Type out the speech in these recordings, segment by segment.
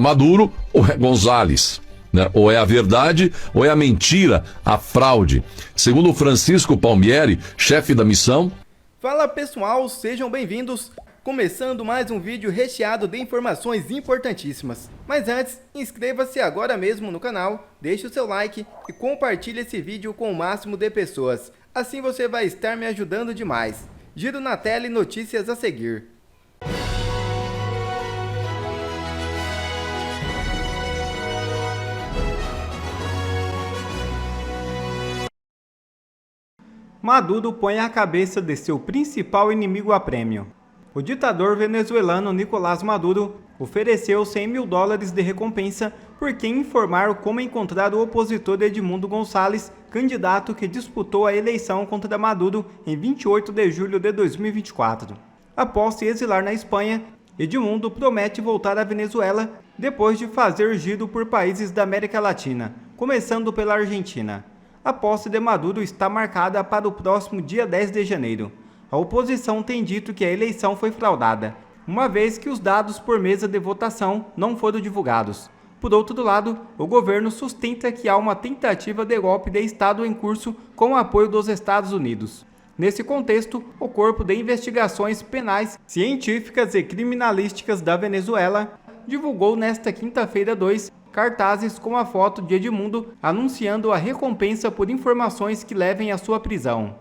Maduro ou é González? Né? Ou é a verdade ou é a mentira, a fraude? Segundo Francisco Palmieri, chefe da missão. Fala pessoal, sejam bem-vindos. Começando mais um vídeo recheado de informações importantíssimas. Mas antes, inscreva-se agora mesmo no canal, deixe o seu like e compartilhe esse vídeo com o máximo de pessoas. Assim você vai estar me ajudando demais. Giro na tela e notícias a seguir. Maduro põe a cabeça de seu principal inimigo a prêmio. O ditador venezuelano Nicolás Maduro ofereceu $100 mil de recompensa por quem informar como encontrar o opositor Edmundo González, candidato que disputou a eleição contra Maduro em 28 de julho de 2024. Após se exilar na Espanha, Edmundo promete voltar à Venezuela depois de fazer giro por países da América Latina, começando pela Argentina. A posse de Maduro está marcada para o próximo dia 10 de janeiro. A oposição tem dito que a eleição foi fraudada, uma vez que os dados por mesa de votação não foram divulgados. Por outro lado, o governo sustenta que há uma tentativa de golpe de Estado em curso com o apoio dos Estados Unidos. Nesse contexto, o Corpo de Investigações Penais, Científicas e Criminalísticas da Venezuela divulgou nesta quinta-feira 2 cartazes com a foto de Edmundo anunciando a recompensa por informações que levem à sua prisão.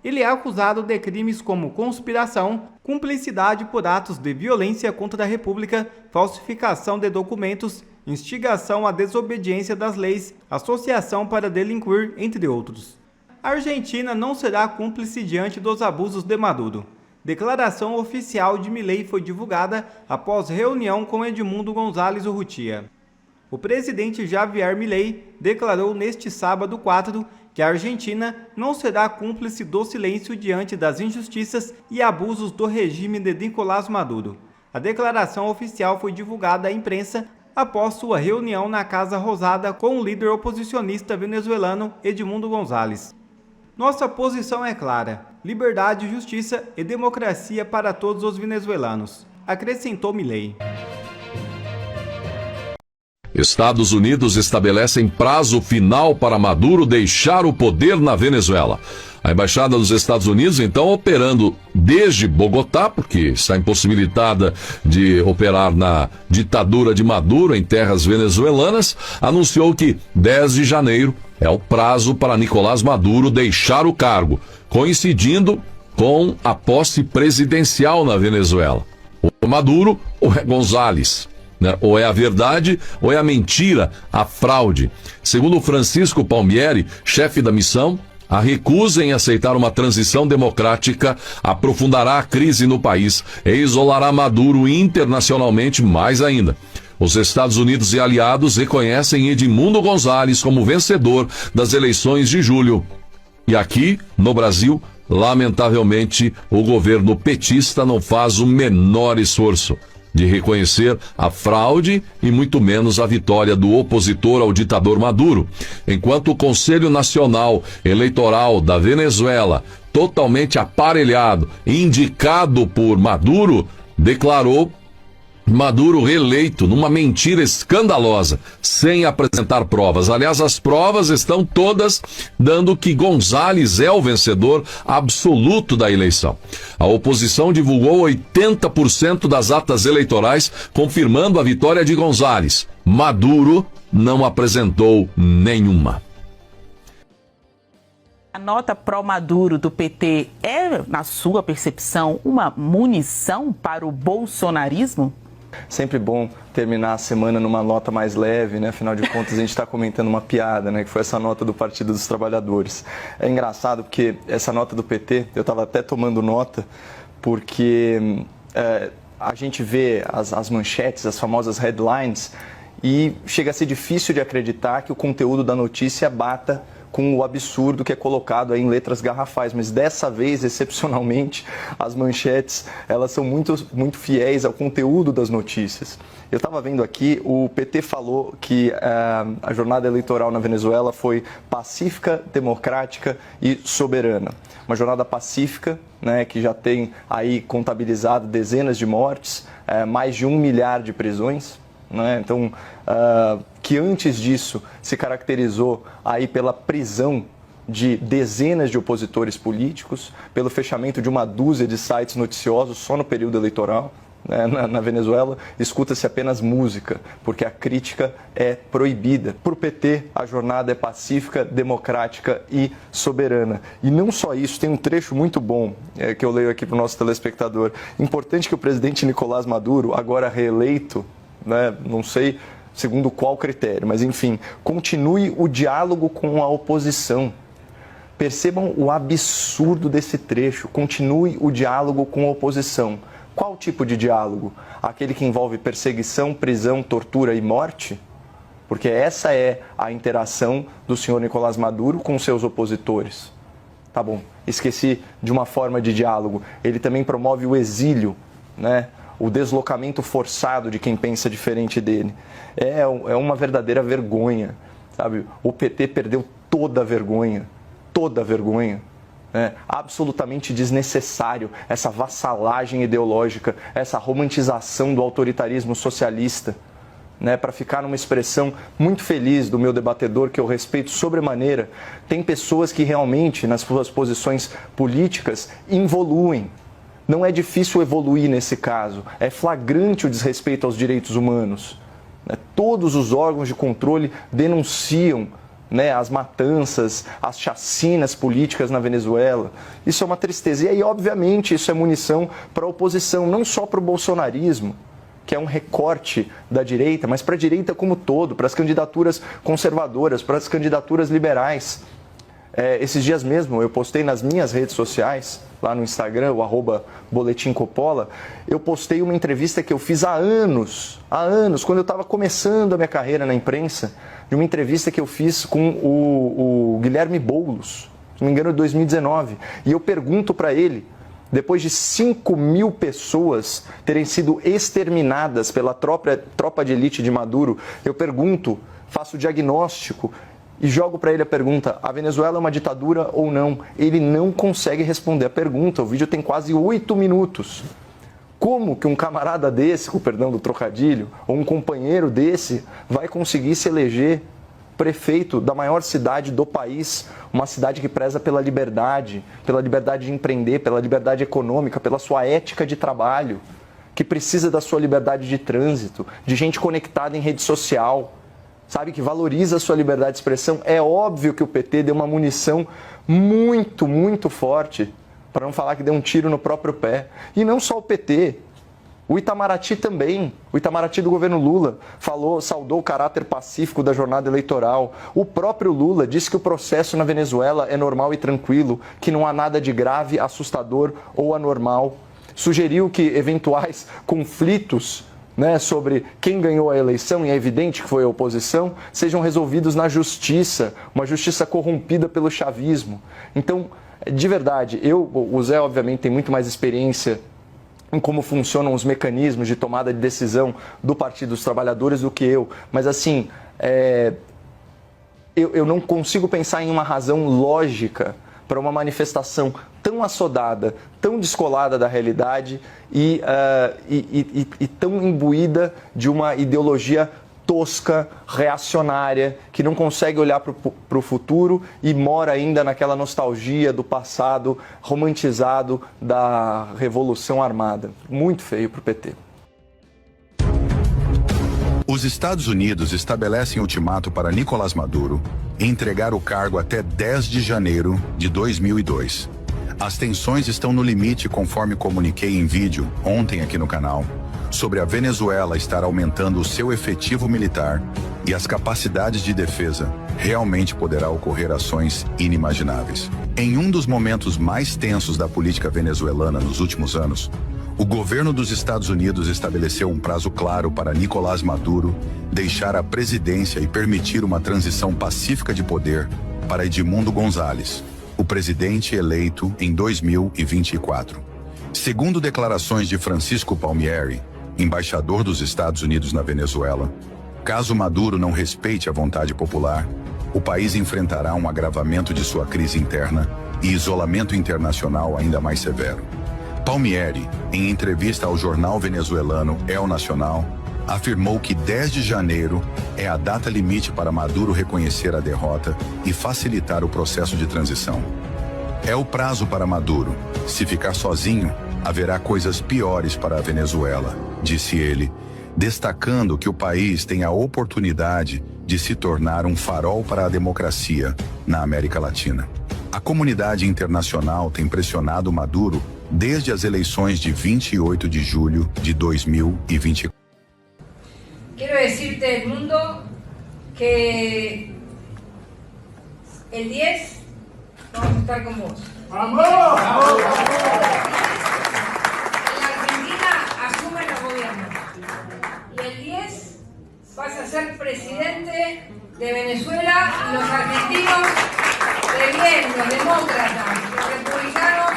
Ele é acusado de crimes como conspiração, cumplicidade por atos de violência contra a República, falsificação de documentos, instigação à desobediência das leis, associação para delinquir, entre outros. A Argentina não será cúmplice diante dos abusos de Maduro. Declaração oficial de Milei foi divulgada após reunião com Edmundo González Urrutia. O presidente Javier Milei declarou neste sábado 4 que a Argentina não será cúmplice do silêncio diante das injustiças e abusos do regime de Nicolás Maduro. A declaração oficial foi divulgada à imprensa após sua reunião na Casa Rosada com o líder oposicionista venezuelano Edmundo González. Nossa posição é clara: liberdade, justiça e democracia para todos os venezuelanos, acrescentou Milei. Estados Unidos estabelecem prazo final para Maduro deixar o poder na Venezuela. A Embaixada dos Estados Unidos, então, operando desde Bogotá, porque está impossibilitada de operar na ditadura de Maduro em terras venezuelanas, anunciou que 10 de janeiro é o prazo para Nicolás Maduro deixar o cargo, coincidindo com a posse presidencial na Venezuela. Ou é Maduro ou é González? Né? Ou é a verdade ou é a mentira, a fraude? Segundo Francisco Palmieri, chefe da missão, a recusa em aceitar uma transição democrática aprofundará a crise no país e isolará Maduro internacionalmente mais ainda. Os Estados Unidos e aliados reconhecem Edmundo González como vencedor das eleições de julho. E aqui, no Brasil, lamentavelmente, o governo petista não faz o menor esforço de reconhecer a fraude e muito menos a vitória do opositor ao ditador Maduro, enquanto o Conselho Nacional Eleitoral da Venezuela, totalmente aparelhado, indicado por Maduro, declarou Maduro reeleito numa mentira escandalosa, sem apresentar provas. Aliás, as provas estão todas dando que González é o vencedor absoluto da eleição. A oposição divulgou 80% das atas eleitorais, confirmando a vitória de González. Maduro não apresentou nenhuma. A nota pró-Maduro do PT é, na sua percepção, uma munição para o bolsonarismo? Sempre bom terminar a semana numa nota mais leve, né? Afinal de contas, a gente está comentando uma piada, né? Que foi essa nota do Partido dos Trabalhadores. É engraçado porque essa nota do PT, eu estava até tomando nota, porque a gente vê as manchetes, as famosas headlines, e chega a ser difícil de acreditar que o conteúdo da notícia bata com o absurdo que é colocado aí em letras garrafais, mas dessa vez, excepcionalmente, as manchetes, elas são muito fiéis ao conteúdo das notícias. Eu estava vendo aqui, o PT falou que a jornada eleitoral na Venezuela foi pacífica, democrática e soberana. Uma jornada pacífica, né, que já tem aí contabilizado dezenas de mortes, mais de 1 milhar de prisões. né? Então, que antes disso se caracterizou aí pela prisão de dezenas de opositores políticos, pelo fechamento de uma dúzia de sites noticiosos só no período eleitoral. Na Venezuela, escuta-se apenas música, porque a crítica é proibida. Para o PT, a jornada é pacífica, democrática e soberana. E não só isso, tem um trecho muito bom que eu leio aqui para o nosso telespectador. Importante que o presidente Nicolás Maduro, agora reeleito, né, não sei segundo qual critério, mas enfim, continue o diálogo com a oposição. Percebam o absurdo desse trecho. Continue o diálogo com a oposição. Qual tipo de diálogo? Aquele que envolve perseguição, prisão, tortura e morte? Porque essa é a interação do senhor Nicolás Maduro com seus opositores. Tá bom, esqueci de uma forma de diálogo. Ele também promove o exílio, né? O deslocamento forçado de quem pensa diferente dele. É uma verdadeira vergonha, sabe? O PT perdeu toda a vergonha. Toda a vergonha. Absolutamente desnecessário essa vassalagem ideológica, essa romantização do autoritarismo socialista, para ficar numa expressão muito feliz do meu debatedor, que eu respeito sobremaneira. Tem pessoas que realmente, nas suas posições políticas, involuem. Não é difícil evoluir nesse caso, é flagrante o desrespeito aos direitos humanos. Todos os órgãos de controle denunciam as matanças, as chacinas políticas na Venezuela. Isso é uma tristeza. E aí, obviamente, isso é munição para a oposição, não só para o bolsonarismo, que é um recorte da direita, mas para a direita como todo, para as candidaturas conservadoras, para as candidaturas liberais. Esses dias mesmo, eu postei nas minhas redes sociais, lá no Instagram, o @boletimcopola, eu postei uma entrevista que eu fiz há anos, quando eu estava começando a minha carreira na imprensa, de uma entrevista que eu fiz com o Guilherme Boulos, se não me engano, em 2019. E eu pergunto para ele, depois de 5.000 pessoas terem sido exterminadas pela tropa de elite de Maduro, eu pergunto, faço o diagnóstico e jogo para ele a pergunta: a Venezuela é uma ditadura ou não? Ele não consegue responder a pergunta. O vídeo tem quase 8 minutos. Como que um camarada desse, com perdão do trocadilho, ou um companheiro desse, vai conseguir se eleger prefeito da maior cidade do país, uma cidade que preza pela liberdade de empreender, pela liberdade econômica, pela sua ética de trabalho, que precisa da sua liberdade de trânsito, de gente conectada em rede social, sabe, que valoriza a sua liberdade de expressão? É óbvio que o PT deu uma munição muito, muito forte, para não falar que deu um tiro no próprio pé. E não só o PT, o Itamaraty também. O Itamaraty do governo Lula saudou o caráter pacífico da jornada eleitoral. O próprio Lula disse que o processo na Venezuela é normal e tranquilo, que não há nada de grave, assustador ou anormal. Sugeriu que eventuais conflitos sobre quem ganhou a eleição, e é evidente que foi a oposição, sejam resolvidos na justiça, uma justiça corrompida pelo chavismo. Então, de verdade, o Zé obviamente tem muito mais experiência em como funcionam os mecanismos de tomada de decisão do Partido dos Trabalhadores do que eu, mas assim, eu não consigo pensar em uma razão lógica para uma manifestação tão assodada, tão descolada da realidade e tão imbuída de uma ideologia tosca, reacionária, que não consegue olhar para o futuro e mora ainda naquela nostalgia do passado romantizado da Revolução Armada. Muito feio para o PT. Os Estados Unidos estabelecem ultimato para Nicolás Maduro entregar o cargo até 10 de janeiro de 2002. As tensões estão no limite, conforme comuniquei em vídeo ontem aqui no canal, sobre a Venezuela estar aumentando o seu efetivo militar e as capacidades de defesa. Realmente poderá ocorrer ações inimagináveis. Em um dos momentos mais tensos da política venezuelana nos últimos anos, o governo dos Estados Unidos estabeleceu um prazo claro para Nicolás Maduro deixar a presidência e permitir uma transição pacífica de poder para Edmundo González, o presidente eleito em 2024. Segundo declarações de Francisco Palmieri, embaixador dos Estados Unidos na Venezuela, caso Maduro não respeite a vontade popular, o país enfrentará um agravamento de sua crise interna e isolamento internacional ainda mais severo. Palmieri, em entrevista ao jornal venezuelano El Nacional, afirmou que 10 de janeiro é a data limite para Maduro reconhecer a derrota e facilitar o processo de transição. É o prazo para Maduro. Se ficar sozinho, haverá coisas piores para a Venezuela, disse ele, destacando que o país tem a oportunidade de se tornar um farol para a democracia na América Latina. A comunidade internacional tem pressionado Maduro desde as eleições de 28 de julho de 2024. Quiero decirte al mundo que el 10 vamos a estar con vos. ¡Vamos! En la Argentina asumen los gobiernos y el 10 vas a ser presidente de Venezuela y los argentinos de bien, los demócratas, los republicanos,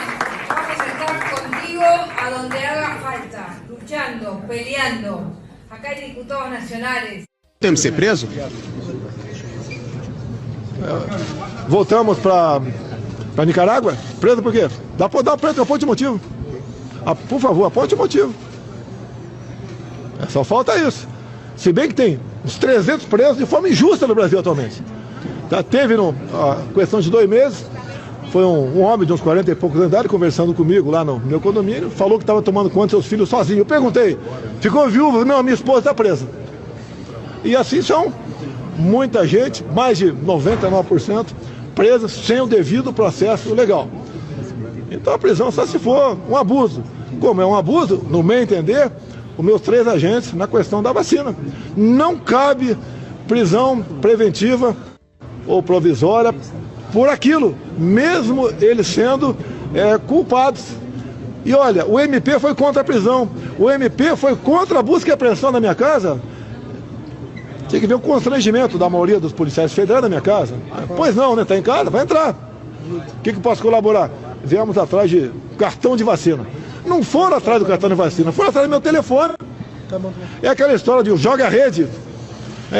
vamos a estar contigo a donde haga falta, luchando, peleando. Acá hay diputados nacionales. Temos que ser preso? Voltamos para Nicarágua? Preso por quê? Dá preso, aponte o motivo. Por favor, aponte o motivo. Só falta isso. Se bem que tem uns 300 presos de forma injusta no Brasil atualmente. Tá, teve a questão de 2 meses, foi um homem de uns 40 e poucos anos conversando comigo lá no meu condomínio, falou que estava tomando conta dos seus filhos sozinho. Eu perguntei, ficou viúvo? Não, minha esposa está presa. E assim são muita gente, mais de 99%, presa sem o devido processo legal. Então a prisão só se for um abuso. Como é um abuso, no meu entender, os meus 3 agentes na questão da vacina. Não cabe prisão preventiva ou provisória por aquilo, mesmo eles sendo culpados. E olha, o MP foi contra a prisão, o MP foi contra a busca e apreensão na minha casa. Tinha que ver o constrangimento da maioria dos policiais federais na minha casa. Pois não, né? Tá em casa? Vai entrar. O que posso colaborar? Viemos atrás de cartão de vacina. Não foram atrás do cartão de vacina, foram atrás do meu telefone. É aquela história de joga a rede.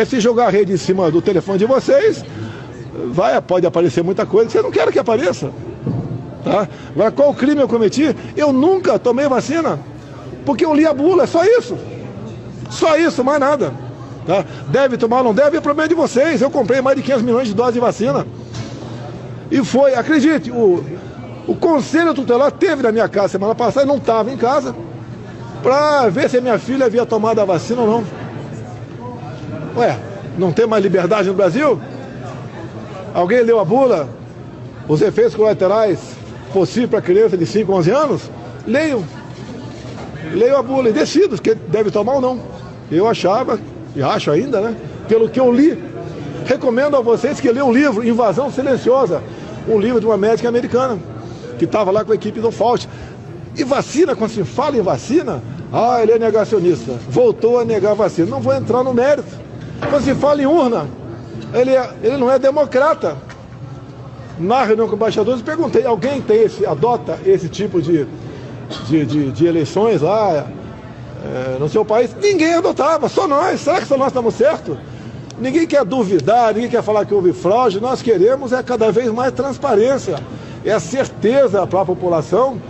Se jogar a rede em cima do telefone de vocês, pode aparecer muita coisa que vocês não querem que apareça. Tá? Agora, qual crime eu cometi? Eu nunca tomei vacina, porque eu li a bula, é só isso. Só isso, mais nada. Tá? Deve tomar ou não deve, é problema de vocês. Eu comprei mais de 500 milhões de doses de vacina. E foi, acredite, o Conselho Tutelar teve na minha casa semana passada, não estava em casa, para ver se a minha filha havia tomado a vacina ou não. Ué, não tem mais liberdade no Brasil? Alguém leu a bula? Os efeitos colaterais possíveis para criança de 5 a 11 anos? Leiam. Leiam a bula e decidam se deve tomar ou não. Eu achava, e acho ainda, né? Pelo que eu li, recomendo a vocês que leiam o livro Invasão Silenciosa, um livro de uma médica americana, que estava lá com a equipe do Fauci. E vacina, quando se fala em vacina, ele é negacionista. Voltou a negar a vacina. Não vou entrar no mérito. Quando se fala em urna, ele não é democrata. Na reunião com embaixadores, eu perguntei, alguém adota esse tipo de eleições lá no seu país? Ninguém adotava, só nós. Será que só nós estamos certos? Ninguém quer duvidar, ninguém quer falar que houve fraude. Nós queremos cada vez mais transparência. É a certeza para a população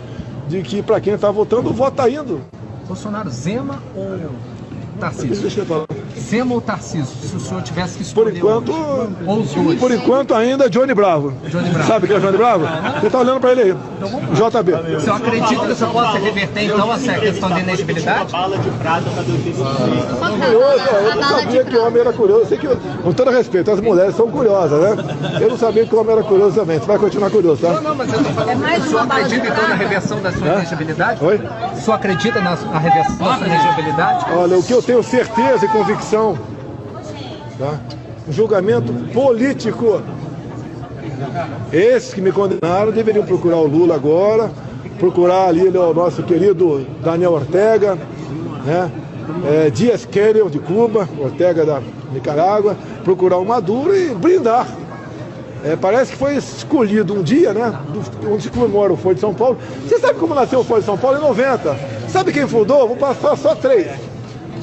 de que para quem está votando, o voto está indo. Bolsonaro, Zema ou Tarcísio? Zema ou Tarcísio, se o senhor tivesse que escolher por enquanto ainda Johnny Bravo. Sabe quem é Johnny Bravo? Você está olhando para ele aí. JB. O senhor acredita que o senhor possa reverter então essa questão de inelegibilidade? Bala de prata para 2025. Eu não sabia que o homem era curioso. Eu sei que, com todo respeito, as mulheres são curiosas, né? Eu não sabia que o homem era curioso também. Você vai continuar curioso, tá? Não, mas eu estou falando. O senhor acredita então na reversão da sua inelegibilidade? Oi? O senhor acredita na reversão da sua inelegibilidade? Olha, o que eu tenho certeza e convicção, tá? Um julgamento político. Esses que me condenaram deveriam procurar o Lula agora, procurar ali o nosso querido Daniel Ortega, né? Dias Canel de Cuba, Ortega da Nicarágua, procurar o Maduro e brindar. Parece que foi escolhido um dia, né? Onde se comemora o Foro de São Paulo. Você sabe como nasceu o Foro de São Paulo? Em 90. Sabe quem fundou? Vou passar só 3.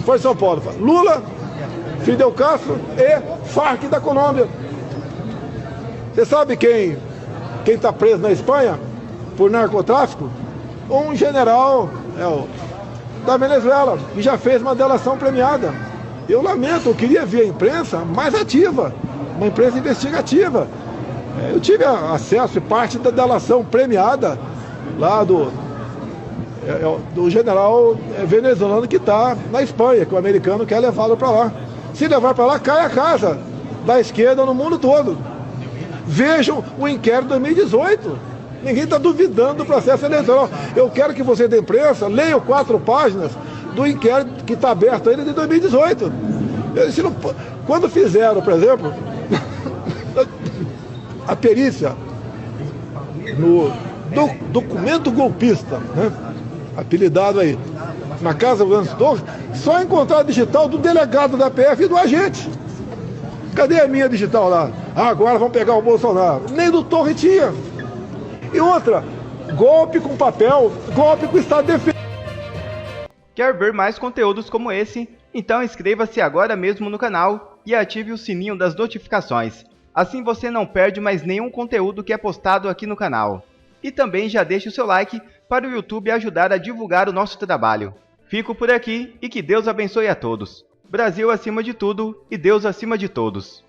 Foro de São Paulo. Lula, Fidel Castro e Farc da Colômbia. Você sabe quem está preso na Espanha por narcotráfico? Um general da Venezuela, que já fez uma delação premiada. Eu lamento, eu queria ver a imprensa mais ativa, uma imprensa investigativa. Eu tive acesso e parte da delação premiada lá do general venezuelano que está na Espanha, que o americano quer levá-lo para lá. Se levar para lá, cai a casa da esquerda no mundo todo. Vejam o inquérito de 2018. Ninguém está duvidando do processo eleitoral. Eu quero que você da imprensa leiam 4 páginas do inquérito que está aberto ainda de 2018. Quando fizeram, por exemplo, a perícia no documento golpista, né, apelidado aí, na casa do Lance Torres, só encontraram a digital do delegado da PF e do agente. Cadê a minha digital lá? Agora vamos pegar o Bolsonaro. Nem do Torre tinha. E outra, golpe com papel, golpe com o Estado de Defesa. Quer ver mais conteúdos como esse? Então inscreva-se agora mesmo no canal e ative o sininho das notificações. Assim você não perde mais nenhum conteúdo que é postado aqui no canal. E também já deixe o seu like para o YouTube ajudar a divulgar o nosso trabalho. Fico por aqui e que Deus abençoe a todos. Brasil acima de tudo e Deus acima de todos.